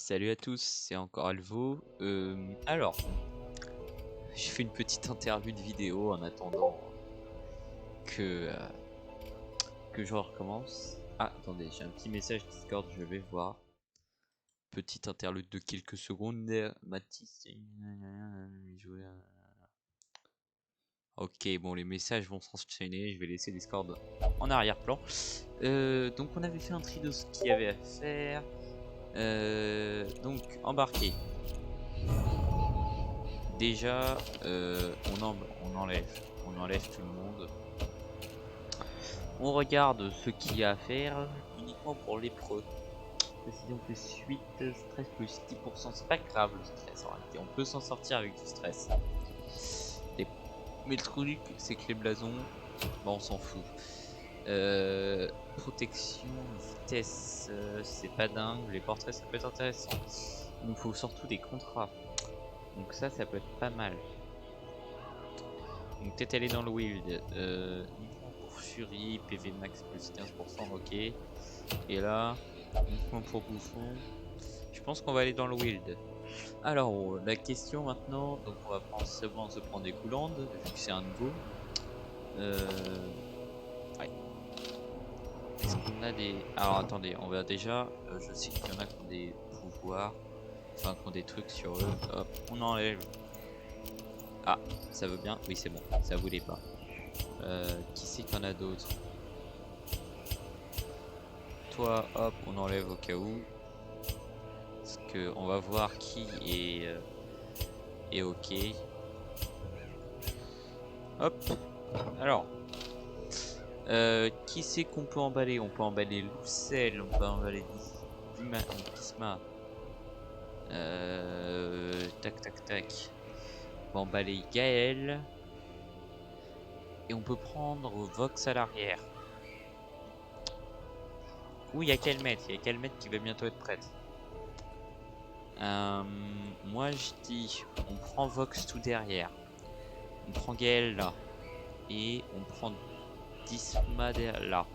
Salut à tous, c'est encore Alvo. Alors, j'ai fait une petite interview de vidéo en attendant que, euh, que je recommence. Ah, attendez, j'ai un petit message Discord, je vais voir. Petite interlude de quelques secondes. Mathis. Ok, bon, les messages vont s'enchaîner. Je vais laisser Discord en arrière-plan. Donc, on avait fait un tri de ce qu'il y avait à faire. Donc, embarqué. Déjà, on enlève tout le monde. On regarde ce qu'il y a à faire uniquement pour les pros. Précision plus 8, stress plus 10%, c'est pas grave le stress en réalité, on peut s'en sortir avec du stress. Mais le truc, c'est que les blasons, bah on s'en fout. Protection, vitesse, c'est pas dingue, les portraits ça peut être intéressant. Il nous faut surtout des contrats. Donc ça peut être pas mal. Donc peut-être aller dans le wild. Uniquement pour Fury, PV max plus 15%, ok. Et là, uniquement pour Bouffon. Je pense qu'on va aller dans le wild. Alors, la question maintenant, donc on va se prendre des coulandes, vu que c'est un nouveau. Ouais. Est-ce qu'on a des... Alors attendez, on va déjà... je sais qu'il y en a qui ont des pouvoirs, enfin qui ont des trucs sur eux. Hop, on enlève. Ah, ça veut bien. Oui, c'est bon, ça voulait pas. Qui c'est qu'il y en a d'autres? Toi, hop, on enlève au cas où. Parce que on va voir qui est ok. Hop. Alors. Qui c'est qu'on peut emballer? On peut emballer Lucelle, on peut emballer Disma. Tac tac tac. On va emballer Gaël. Et on peut prendre Vox à l'arrière. Ouh, il y a Kelmet qui va bientôt être prête. Moi je dis, on prend Vox tout derrière. On prend Gaël là. Et on prend Disma là.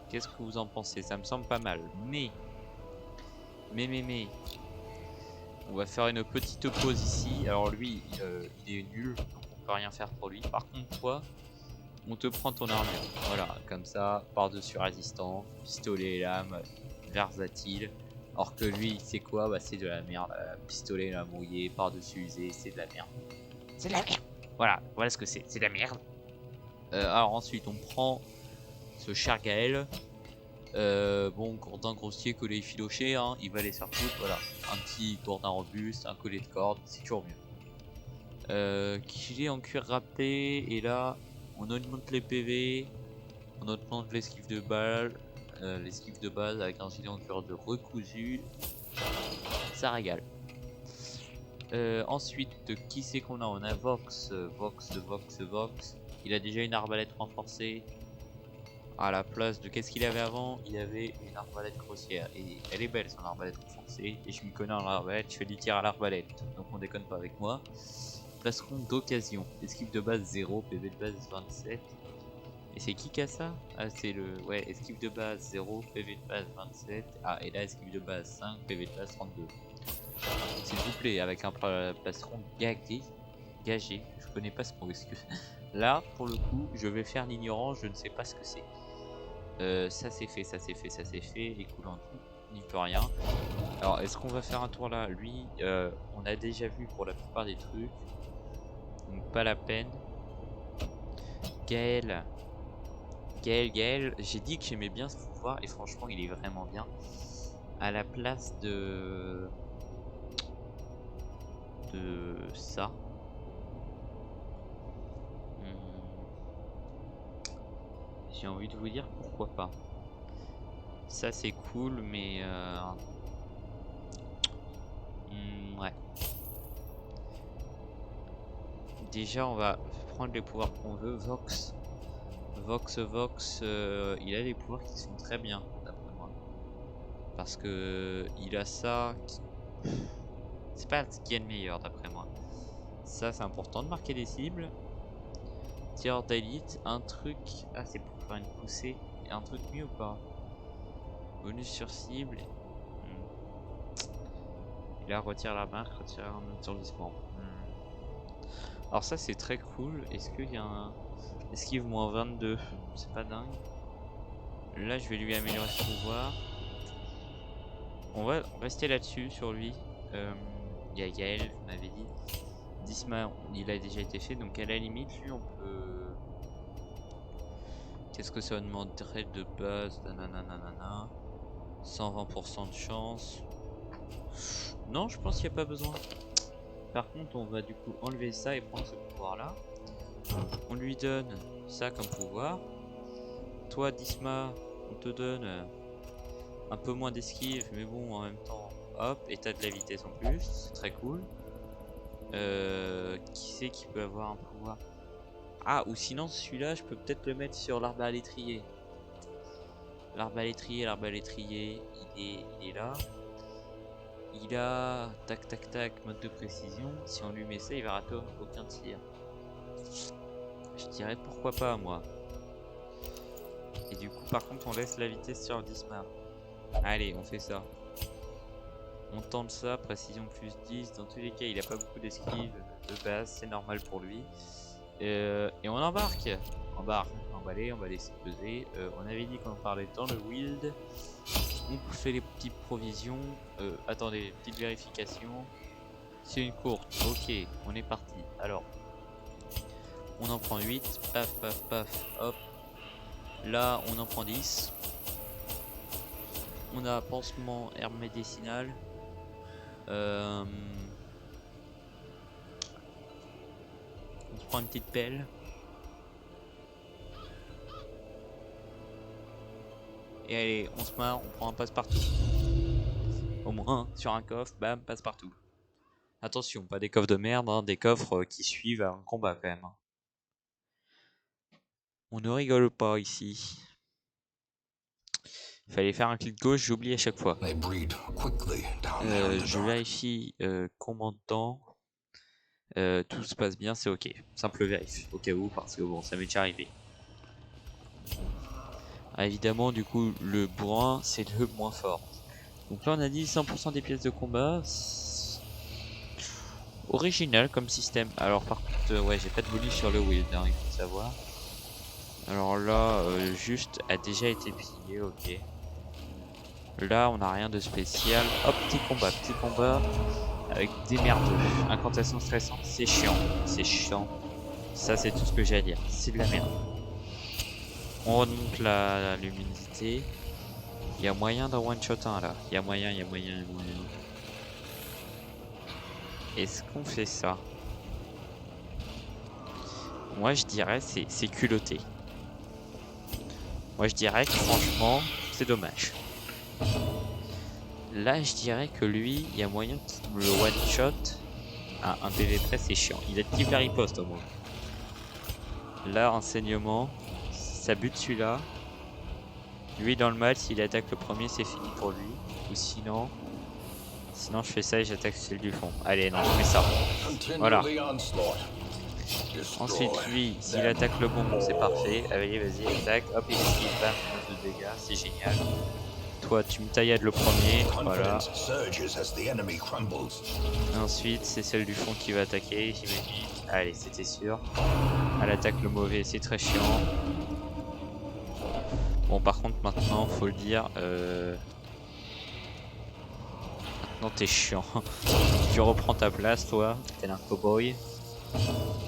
Qu'est-ce que vous en pensez? Ça me semble pas mal. Mais. On va faire une petite pause ici. Alors lui, il est nul. Donc on peut rien faire pour lui. Par contre, toi, on te prend ton armure. Voilà, comme ça, par-dessus résistant, pistolet et lame, versatile. Or que lui, c'est quoi? Bah c'est de la merde. Pistolet, lame mouillé, par-dessus usé, c'est de la merde. C'est de la merde. Voilà ce que c'est de la merde. Alors ensuite, on prend ce cher Gaël. Bon, gourdin grossier, collet effiloché, hein, il va les faire foutre, voilà. Un petit gourdin robuste, un collet de corde, c'est toujours mieux. Gilet en cuir râpé, et là, on augmente les PV, on augmente l'esquive de balle, l'esquive de base avec un gilet en cuir de recousu, ça régale. Ensuite, qui c'est qu'on a? On a Vox, il a déjà une arbalète renforcée. À la place de qu'est-ce qu'il avait avant, il avait une arbalète grossière et elle est belle son arbalète renforcée et je m'y connais en arbalète, je fais du tir à l'arbalète donc on déconne pas avec moi. Placeron d'occasion, esquive de base 0, PV de base 27 et c'est qui a ça? Ah c'est le... ouais, esquive de base 0, PV de base 27, ah et là esquive de base 5, PV de base 32. S'il vous plaît, avec un placeron gagé, je connais pas ce mot, excuse. Là pour le coup je vais faire l'ignorant, je ne sais pas ce que c'est. Ça c'est fait, les coulants n'y peut rien. Alors est-ce qu'on va faire un tour là? Lui, on a déjà vu pour la plupart des trucs, donc pas la peine. Gaël, j'ai dit que j'aimais bien ce pouvoir et franchement il est vraiment bien. À la place de ça. J'ai envie de vous dire pourquoi pas. Ça c'est cool mais ouais. Déjà on va prendre les pouvoirs qu'on veut. Vox, il a des pouvoirs qui sont très bien d'après moi. Parce que il a ça. C'est pas ce qui est le meilleur d'après moi. Ça c'est important de marquer des cibles. Tireur d'élite, un truc. Ah c'est pour faire une poussée. Et un truc mieux ou pas? Bonus sur cible. Il a retire la marque, retire un étourdissement. Alors ça c'est très cool. Est-ce qu'il y a un esquive moins 22? C'est pas dingue. Là je vais lui améliorer ce pouvoir. On va rester là-dessus sur lui. Il y a Gaël, vous m'avez dit. Disma, il a déjà été fait, donc à la limite, lui on peut... Qu'est-ce que ça demanderait de base? Nanana. 120% de chance. Non, je pense qu'il n'y a pas besoin. Par contre, on va du coup enlever ça et prendre ce pouvoir là. On lui donne ça comme pouvoir. Toi, Disma, on te donne un peu moins d'esquive, mais bon, en même temps, hop, et t'as de la vitesse en plus, c'est très cool. Qui c'est qui peut avoir un pouvoir? Ah, ou sinon, celui-là, je peux peut-être le mettre sur l'arbre à l'étrier. L'arbre à l'étrier, il est là. Il a tac tac tac, mode de précision. Si on lui met ça, il va rater aucun tir. Je dirais pourquoi pas, moi. Et du coup, par contre, on laisse la vitesse sur Disma. Allez, on fait ça. On tente ça, précision plus 10. Dans tous les cas, il a pas beaucoup d'esquive de base, c'est normal pour lui. Et on embarque. On va laisser peser. On avait dit qu'on parlait dans le wild. On fait les petites provisions. Attendez, petite vérification. C'est une courte. Ok, on est parti. Alors, on en prend 8. Paf, paf, paf. Hop. Là, on en prend 10. On a pansement, herbe médicinale. On prend une petite pelle. Et allez, on se marre, on prend un passe-partout. Au moins, sur un coffre, bam, passe-partout. Attention, pas des coffres de merde, hein, des coffres qui suivent un combat quand même. On ne rigole pas ici. Il fallait faire un clic gauche, j'oublie à chaque fois. Je vérifie combien de temps. Tout se passe bien, c'est ok. Simple vérif, au cas où, parce que bon, ça m'est déjà arrivé. Ah, évidemment, du coup, le bourrin, c'est le moins fort. Donc là, on a dit 100% des pièces de combat. Original comme système. Alors, par contre, ouais, j'ai pas de bonus sur le wild, hein, il faut savoir. Alors là, juste a déjà été pillé, ok. Là, on n'a rien de spécial. Hop, petit combat. Avec des merdeux. Incantation stressante, c'est chiant. C'est chiant. Ça, c'est tout ce que j'ai à dire. C'est de la merde. On remonte la luminosité. Il y a moyen d'un one-shot 1 là. Il y a moyen. Est-ce qu'on fait ça? Moi, je dirais c'est culotté. Moi, je dirais que franchement, c'est dommage. Là, je dirais que lui, il y a moyen de le one-shot à un PV près, c'est chiant. Il a type riposte au moins. Là, renseignement, ça bute celui-là. Lui, dans le match, s'il attaque le premier, c'est fini pour lui. Ou sinon je fais ça et j'attaque celle du fond. Allez, non, je fais ça. Voilà. Ensuite, lui, s'il attaque le bon, c'est parfait. Allez, vas-y, attaque. Hop, il esquive, bam, de dégâts, c'est génial. Toi, tu me taillades le premier, voilà. Ensuite, c'est celle du fond qui va attaquer, j'imagine. Allez, c'était sûr. Elle attaque le mauvais, c'est très chiant. Bon, par contre, maintenant, faut le dire, maintenant t'es chiant. Tu reprends ta place, toi, tel un cowboy.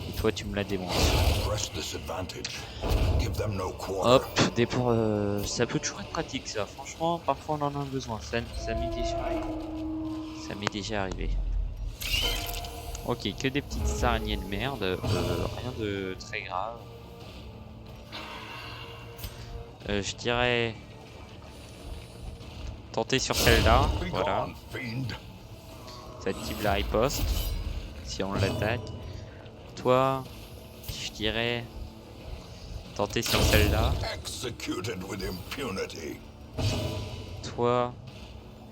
Et toi, tu me la démontes. Hop, ça peut toujours être pratique, ça. Franchement, parfois on en a besoin. Ça m'est déjà arrivé. Ok, que des petites araignées de merde, rien de très grave. Je dirais tenter sur celle-là, voilà. Ça active la riposte si on l'attaque. Toi, je dirais tenter sur celle-là. Toi,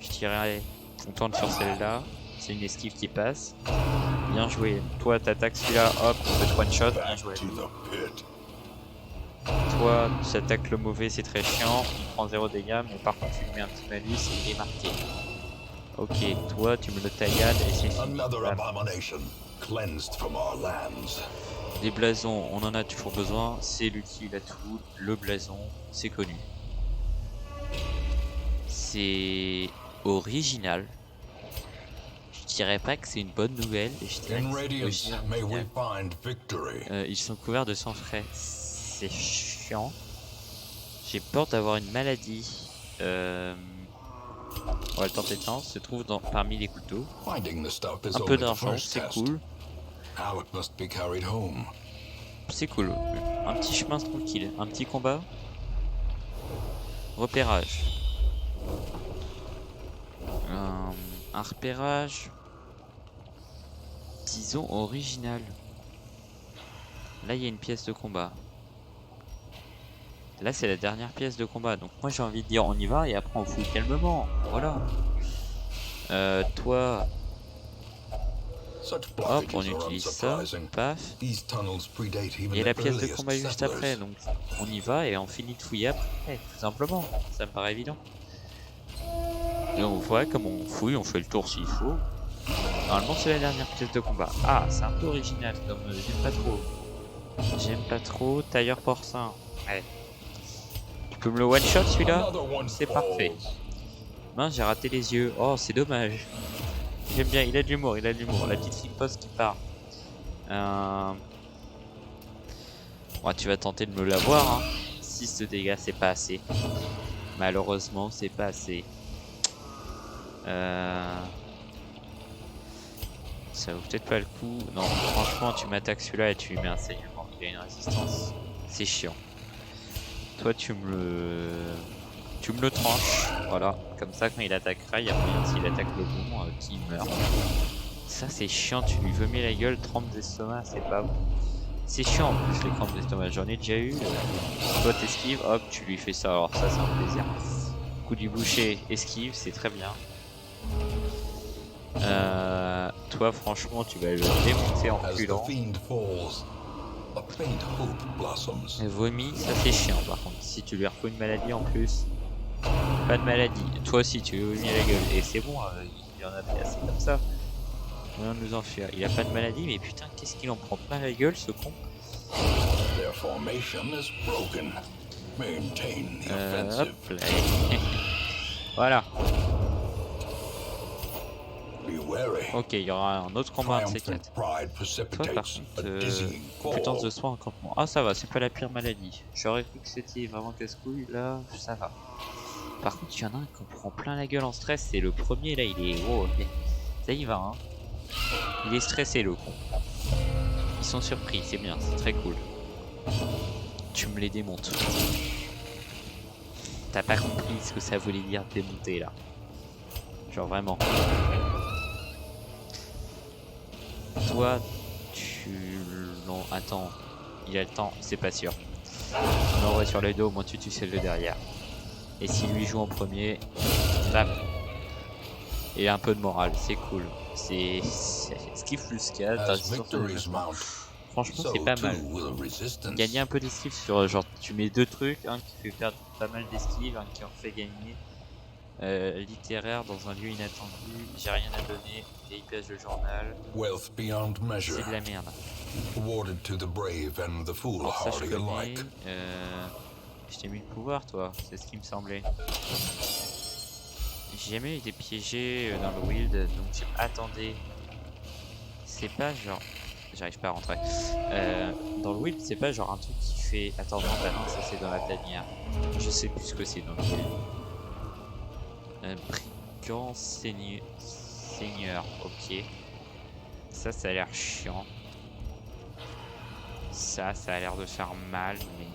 je dirais on tente sur celle-là. C'est une esquive qui passe. Bien joué. Toi, t'attaques celui-là, hop, on peut te one-shot. Bien joué. Toi, tu attaques le mauvais, c'est très chiant. Il prend 0 dégâts, mais par contre, tu lui mets un petit malus et il est marqué. Ok, toi tu me le taillades et c'est fini. Another Bam. abomination cleansed from our lands. Des blasons, on en a toujours besoin. C'est l'utile à tout. Le blason, c'est connu. C'est original. Je dirais pas que c'est une bonne nouvelle. Je dirais In que c'est Radiance, may we original. find victory. Ils sont couverts de sang frais. C'est chiant. J'ai peur d'avoir une maladie. On va le tenter de temps. Se trouve parmi les couteaux. Finding the stuff is Un peu only the d'argent, first c'est test. cool. How it must be carried home. C'est cool. Un petit chemin tranquille. Un petit combat. Repérage. Un repérage. Disons original. Là, il y a une pièce de combat. Là, c'est la dernière pièce de combat. Donc, moi, j'ai envie de dire, on y va et après, on fout calmement. Voilà. Toi, Such hop, on blockages are utilise ça. unsurprising. Paf. These tunnels predate even Et the la pièce de earliest combat juste settlers. après. Donc, on y va et on finit de fouiller après. Tout simplement. Ça me paraît évident. Et on voit comme on fouille, on fait le tour s'il faut. Normalement, c'est la dernière pièce de combat. Ah, c'est un peu original. Comme j'aime pas trop. J'aime pas trop. Tailleur porcin. Ouais. Tu peux me le one shot celui-là? Another one C'est parfait. falls. Mince, j'ai raté les yeux. Oh, c'est dommage. J'aime bien, il a de l'humour, il a de l'humour. La petite riposte qui part. Ouais, tu vas tenter de me l'avoir. Hein. 6 de dégâts, c'est pas assez. Malheureusement, c'est pas assez. Ça vaut peut-être pas le coup. Non, franchement, tu m'attaques celui-là et tu lui mets un saignement. Il a une résistance. C'est chiant. Toi, tu me le tranches. Voilà. Comme ça, quand il attaquera, il y a moyen, s'il attaque le bon, qu'il meurt. Ça, c'est chiant. Tu lui vomis la gueule. Trempe d'estomac, c'est pas bon. C'est chiant en plus, les crampes d'estomac. J'en ai déjà eu. Toi, t'esquives. Hop, tu lui fais ça. Alors, ça, c'est un plaisir. Coup du boucher, esquive, c'est très bien. Toi, franchement, tu vas le démonter en As the reculant. fiend falls, a faint hope blossoms. Vomi, ça c'est chiant par contre. Si tu lui refous une maladie en plus, pas de maladie. Toi aussi, tu lui vomis la gueule. Et c'est bon, il en a fait assez comme ça. On nous en fait. Il a pas de maladie, mais putain, qu'est-ce qu'il en prend plein la gueule, ce con. Their formation is broken. Maintain the Hop offensive. là. Voilà. Be wary. Ok, il y aura un autre combat de ces Triumphant quatre. pride Toi, par precipitates contre, a dizzying puissance de fall. soin en campement. Ah, ça va, c'est pas la pire maladie. J'aurais cru que c'était vraiment casse-couille, là, ça va. Par contre, il y en a un qui en prend plein la gueule en stress, c'est le premier, là, il est... Oh, ok. Ça y va, hein. Il est stressé, le con. Ils sont surpris, c'est bien, c'est très cool. Tu me les démontes. T'as pas compris ce que ça voulait dire démonter, là. Genre, vraiment. Toi, non, attends. Il a le temps, c'est pas sûr. On l'envoie sur le dos, au moins tu sais le derrière. Et s'il lui joue en premier, bam. Et un peu de morale, c'est cool. C'est esquive plus 4, As résistance au victories déplacement. mount, Franchement, so c'est pas too mal. will resistance. Gagner un peu d'esquive sur genre, tu mets deux trucs, un qui fait perdre pas mal d'esquive, un qui en fait gagner. Littéraire dans un lieu inattendu, j'ai rien à donner, vieille page de journal, Wealth beyond c'est measure, de la merde. awarded to the brave and the Alors ça je foolhardy connais, alike. je t'ai mis le pouvoir toi, c'est ce qui me semblait. J'ai jamais été piégé dans le wild, donc attendez, c'est pas genre, j'arrive pas à rentrer, dans le wild c'est pas genre un truc qui fait, attends non bah non ça c'est dans la tanière, je sais plus ce que c'est dans le wild. Brigand seigneur, ok. Ça a l'air chiant. Ça a l'air de faire mal, mais...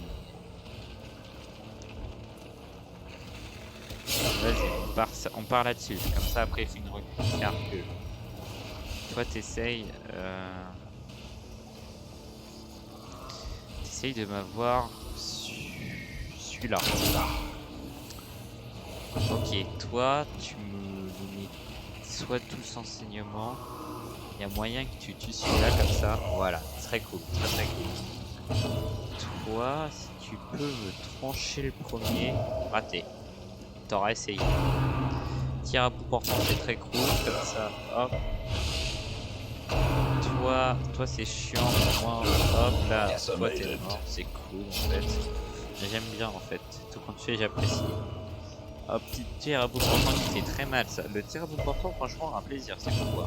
Vas-y, on part là-dessus. Comme ça, après, il fait une regarde que... Toi, t'essayes... T'essayes de m'avoir... Celui-là. Ok, toi, tu me mets soit tout enseignement. Il y a moyen que tu tues celui-là comme ça. Voilà, très cool, très cool. Toi, si tu peux me trancher le premier, raté. T'auras essayé. tir à bout portant, c'est très cool, comme ça, hop. Toi c'est chiant pour moi, hop là, toi t'es mort, c'est cool en fait. Mais j'aime bien en fait, tout quand tu fais j'apprécie. Hop, petit tir à bout portant qui fait très mal ça. Le tir à bout portant franchement un plaisir, c'est cool.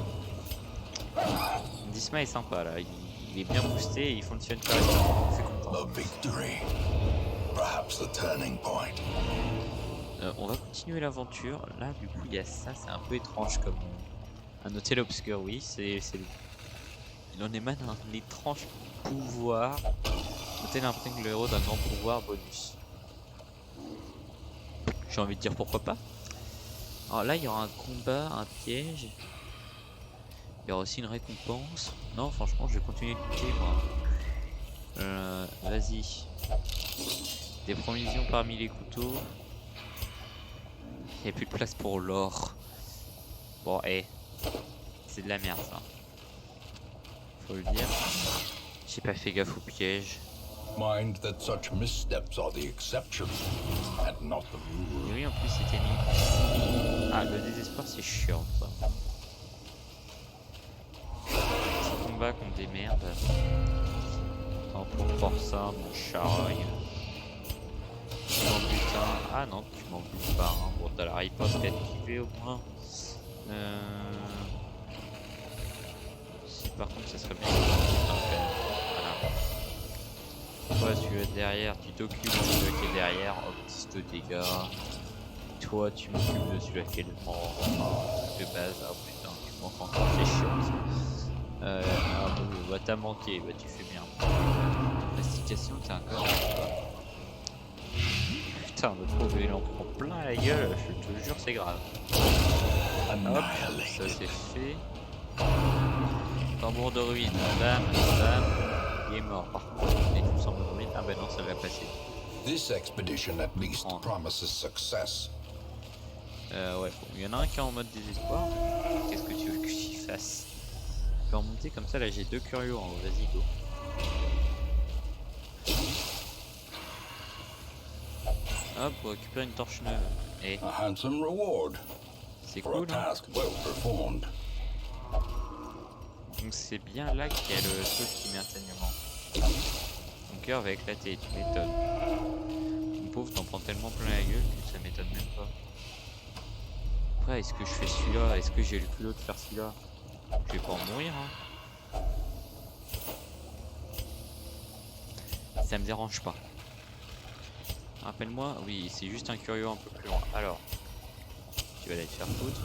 Disma est sympa là, il est bien boosté et il fonctionne correctement, je suis content. The victory. Perhaps the turning point. On va continuer l'aventure. Là, du coup, il y a ça. C'est un peu étrange comme un hôtel obscur. Oui, il en émane un étrange pouvoir. L'hôtel imprègne le héros d'un grand pouvoir bonus. J'ai envie de dire pourquoi pas. Alors là, il y aura un combat, un piège. Il y aura aussi une récompense. Non, franchement, je vais continuer de lutter, moi. Vas-y. Des provisions parmi les couteaux. Il n'y a plus de place pour l'or. Bon, c'est de la merde ça. Faut le dire. J'ai pas fait gaffe au piège. Mind that such missteps are the exception and not the Et rule. oui, en plus c'était mis. Ah, le désespoir c'est chiant ça. Petit combat contre des merdes. Attends, pour ça, mon charogne. Tu m'en butes un. Ah non, tu m'en butes pas. Hein. Bon, t'as la riposte qui a activée au moins. Si par contre, ça serait bien. Voilà. Toi, celui-là derrière, tu t'occupes de celui qui est derrière. Hop, 10 de dégâts. Toi, tu m'occupes de celui qui est mort. De base. Ah putain, tu manques encore. C'est chiant ça. Ah bon, bah t'as manqué. Bah tu fais bien. Mastication, t'es un corps. Putain, le pauvre il en prend plein la gueule, je te jure c'est grave. Hop, ça c'est fait. Tambour de ruine, bam, bam, il est mort. Par contre, on est tous en mode ruine. Ah bah non, ça va passer. This expedition at least promises success. Ouais, bon, il y en a un qui est en mode désespoir. Qu'est-ce que tu veux que j'y fasse? Je peux remonter comme ça, là j'ai 2 curieux en haut, vas-y go. Hop, pour récupérer une torche neuve. Et A handsome reward c'est for a cool, hein. task well performed. Donc c'est bien là qu'il y a le truc qui met un saignement. Mon cœur va éclater, tu m'étonnes. Mon pauvre, t'en prends tellement plein la gueule que ça m'étonne même pas. Après, est-ce que je fais celui-là? Est-ce que j'ai le culot de faire celui-là? Je vais pas en mourir, hein. Ça me dérange pas. Rappelle-moi, oui, c'est juste un curieux un peu plus loin. Alors, tu vas aller te faire foutre.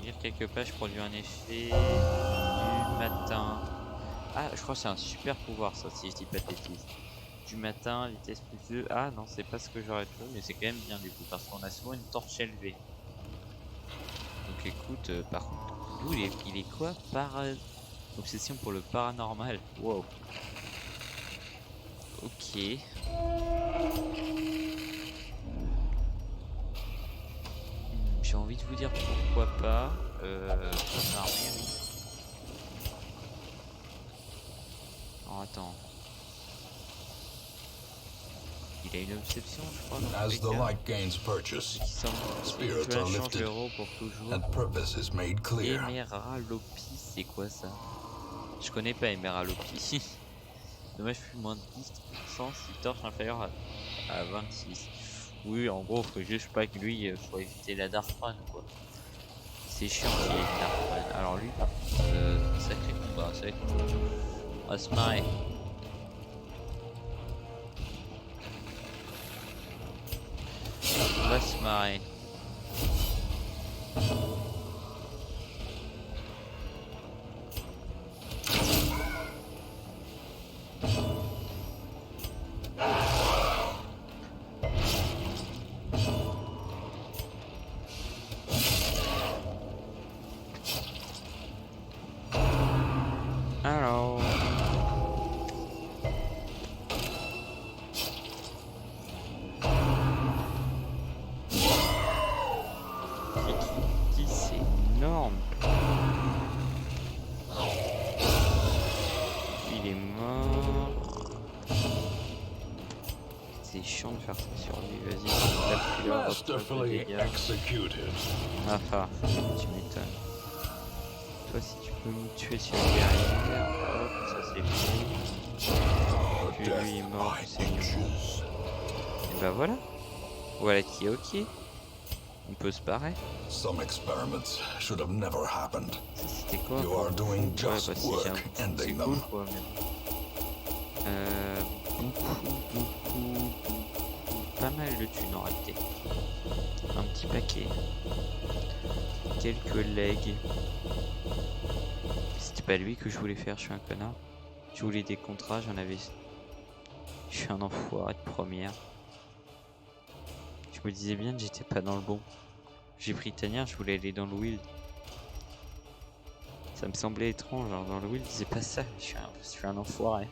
Lire quelques pages produit un effet du matin. Ah, je crois que c'est un super pouvoir ça, si je dis pas de bêtises. Du matin, vitesse plus 2. Ah non, c'est pas ce que j'aurais trouvé, mais c'est quand même bien du coup, parce qu'on a souvent une torche élevée. Donc écoute, par contre, d'où il est quoi? Obsession pour le paranormal. Wow. Ok. J'ai envie de vous dire pourquoi pas. Armée, oui. Oh, attends. Il a une obsession, je crois. Dans As the light gains purchase, spirits are lifted l'euro pour toujours. and purpose is made clear. Emeralopi, c'est quoi ça? Je connais pas Emeralopi. Dommage, plus moins de 10% si torche inférieure à 26. Oui, en gros, faut juste pas que lui, faut éviter la Dark Run, quoi. C'est chiant qu'il y ait une Dark Run. Alors lui, par contre, sacré combat, ça va être cool. On va se marrer. On va se marrer. Alors... c'est énorme. Il est mort. c'est chiant de faire ça sur lui, vas-y, tape-lui-le, reprends le Masterfully dégâts. executed. Ah, tu m'étonnes. Toi, si tu peux me tuer sur le derrière, hop, ça c'est fait. The Puis lui il est death mort, by c'est bon. inches. Et bah voilà. Voilà qui est ok. On peut se barrer. Some experiments should have never happened. Ça c'était quoi You quoi? are doing Ouais, just bah si j'ai un work c'est ending cool them. quoi, mais beaucoup, pas mal de thunes en réalité. Un petit paquet. Quelques legs. C'était pas lui que je voulais faire, je suis un connard. Je voulais des contrats, j'en avais. Je suis un enfoiré de première. Je me disais bien que j'étais pas dans le bon. J'ai pris Tania, je voulais aller dans le Wild. Ça me semblait étrange, genre dans le Wild, c'est pas ça, je suis un enfoiré.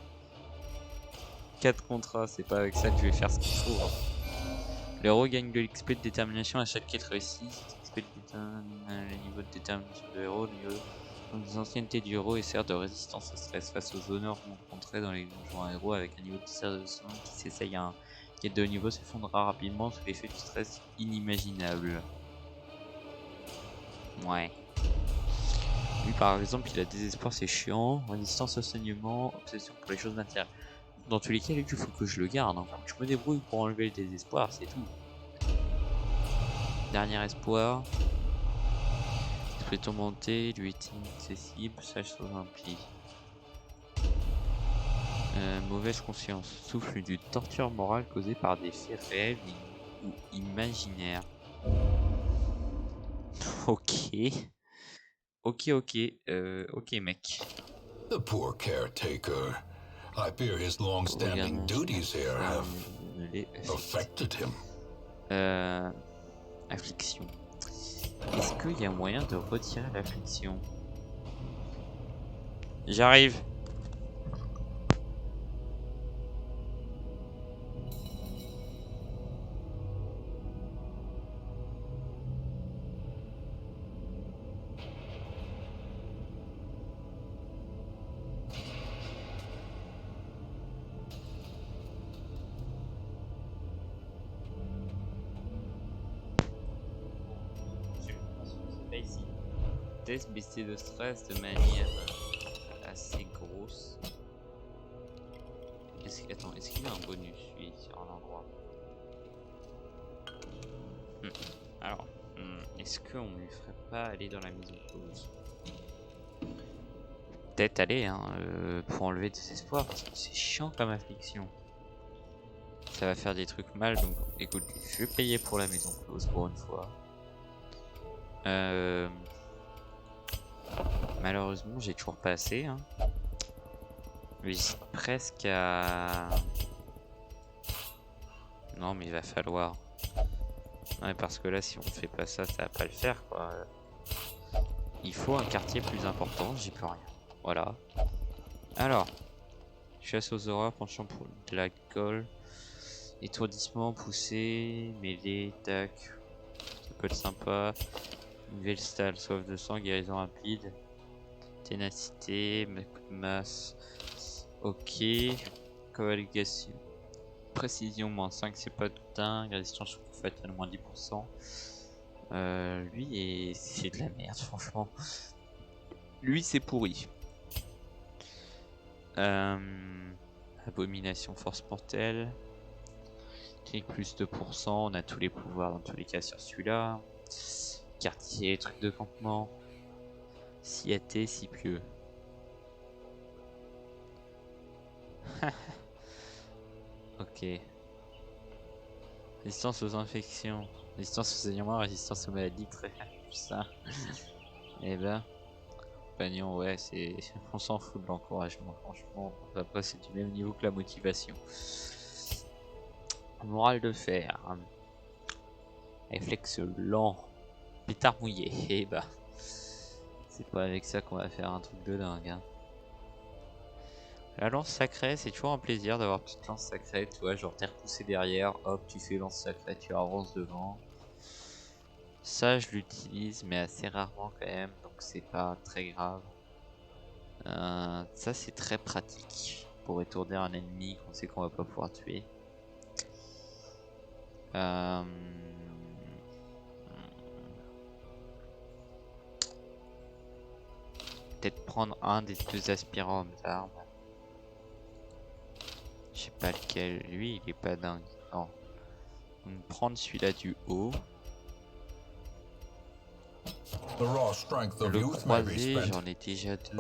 4 contrats, c'est pas avec ça que je vais faire ce qu'il faut. Le héros gagne de l'XP de détermination à chaque quête réussie. Cet XP détermine le niveau de détermination du héros, le niveau des anciennetés du héros et sert de résistance au stress face aux honneurs rencontrés dans les donjons. Un héros avec un niveau de discernement qui s'essaye à un quête de haut niveau s'effondrera rapidement sous l'effet du stress inimaginable. Ouais. Lui par exemple il a désespoir, c'est chiant, résistance au saignement, obsession pour les choses matérielles. Dans tous les cas lui il faut que je le garde, hein. Je me débrouille pour enlever le désespoir, c'est tout. Dernier espoir. Esprit tourmenté, lui est inaccessible, sage sous un pli. Mauvaise conscience, souffle d'une torture morale causée par des faits réels ou imaginaires. Ok. Ok mec. The poor caretaker. I fear his long-standing duties here have affected him. Affliction. Est-ce qu'il y a moyen de retirer l'affliction? J'arrive. Ici. Test baisser de stress de manière assez grosse. Attends, est-ce qu'il a un bonus lui sur un endroit? Alors, est-ce qu'on lui ferait pas aller dans la maison close? Peut-être aller hein, pour enlever des espoirs parce que c'est chiant comme affliction. Ça va faire des trucs mal donc écoute, je vais payer pour la maison close pour une fois. Malheureusement j'ai toujours pas assez hein. J'hésite presque à... Non mais il va falloir. Ouais parce que là si on fait pas ça, ça va pas le faire quoi. Il faut un quartier plus important, j'y peux rien. Voilà. Alors. Chasse aux horreurs, penchant pour de la colle. Étourdissement, poussée, mêlée, tac. Ça peut être sympa. Nouvelle stalle, soif de sang, guérison rapide. Ténacité, coup de masse. Ok. Coagulation. Précision, moins 5, c'est pas dingue. Résistance au coup fatal, moins 10%. Lui, c'est de la merde, franchement. Lui, c'est pourri. Abomination, force mortelle. Clic plus 2%. On a tous les pouvoirs dans tous les cas sur celui-là. Quartier, truc de campement. Si athée, si pieux. Ok. Résistance aux infections. Résistance aux saignements, résistance aux maladies, très ça. Et ben, compagnon, ouais, c'est. On s'en fout de l'encouragement, franchement. Après, c'est du même niveau que la motivation. Morale de fer. Réflexe lent. Pétard mouillé. Et bah. C'est pas avec ça qu'on va faire un truc de dingue. Hein. La lance sacrée, c'est toujours un plaisir d'avoir une petite lance sacrée. Tu vois, genre t'es repoussé derrière, hop, tu fais lance sacrée, tu avances devant. Ça, je l'utilise, mais assez rarement quand même, donc c'est pas très grave. Ça, c'est très pratique pour étourdir un ennemi qu'on sait qu'on va pas pouvoir tuer. Peut-être prendre un des deux aspirants d'armes. Je sais pas lequel. Lui, il est pas dingue. Non. Donc, prendre celui-là du haut. Le croisé, j'en ai déjà deux.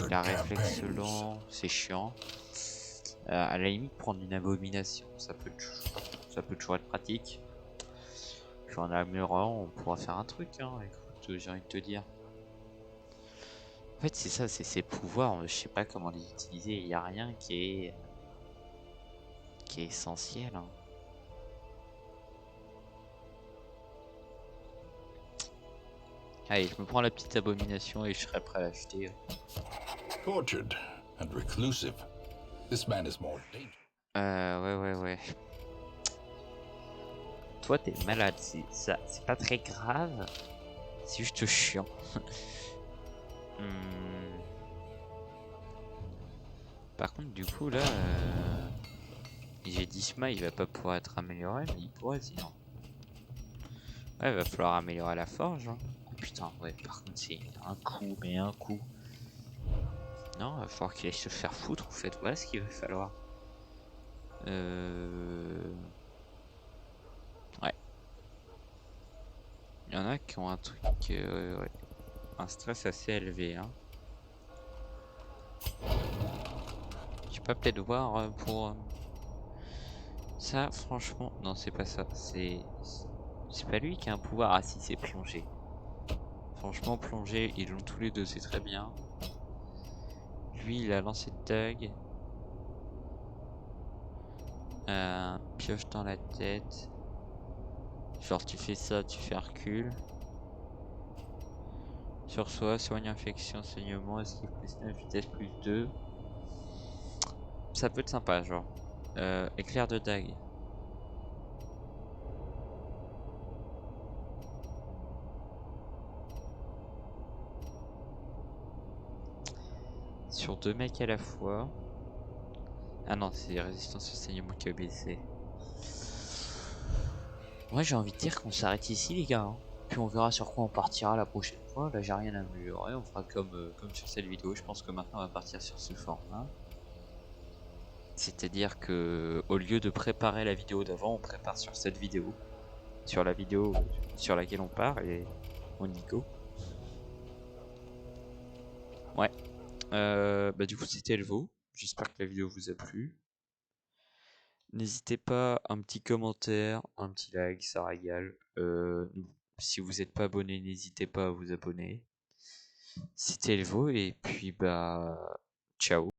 La réflexe lent, c'est chiant. À la limite, prendre une abomination, ça peut toujours être pratique. Puis en améliorant, on pourra faire un truc, hein. Écoute, j'ai envie de te dire. En fait, c'est ça, c'est ses pouvoirs. Je sais pas comment les utiliser. Il n'y a rien qui est essentiel, hein. Allez, je me prends la petite abomination et je serai prêt à l'acheter. Tortured and reclusive. This man is more dangerous. Ouais. Toi, t'es malade, c'est pas très grave. C'est juste chiant. Par contre, du coup, là, j'ai dit Sma, il va pas pouvoir être amélioré, mais il pourrait sinon. Ouais, il va falloir améliorer la forge. Hein. Oh, putain, ouais, par contre, c'est un coup, mais un coup. Non, il va falloir qu'il aille se faire foutre, en fait. Voilà ce qu'il va falloir. Ouais. Il y en a qui ont un truc, ouais. Un stress assez élevé, hein. Je peux peut-être voir pour... Ça, franchement... Non, c'est pas ça. C'est pas lui qui a un pouvoir. Ah si, c'est plonger. Franchement, plonger, ils l'ont tous les deux, c'est très bien. Lui, il a lancé de tag. Pioche dans la tête. Genre, tu fais ça, tu fais un recul. Sur soi, soigne infection, saignement, esquive plus 9, vitesse plus 2. Ça peut être sympa, genre. Éclair de dague. Sur 2 mecs à la fois. Ah non, c'est résistance au saignement qui a baissé. Moi, j'ai envie de dire qu'on s'arrête ici, les gars. Hein. Puis on verra sur quoi on partira la prochaine fois. Là, j'ai rien à améliorer. On fera comme sur cette vidéo. Je pense que maintenant, on va partir sur ce format. C'est-à-dire que au lieu de préparer la vidéo d'avant, on prépare sur cette vidéo. Sur la vidéo sur laquelle on part et on y go. Ouais. Bah du coup, c'était Elvo. J'espère que la vidéo vous a plu. N'hésitez pas, un petit commentaire, un petit like, ça régale. Si vous n'êtes pas abonné, n'hésitez pas à vous abonner. C'était Elvo et puis bah ciao.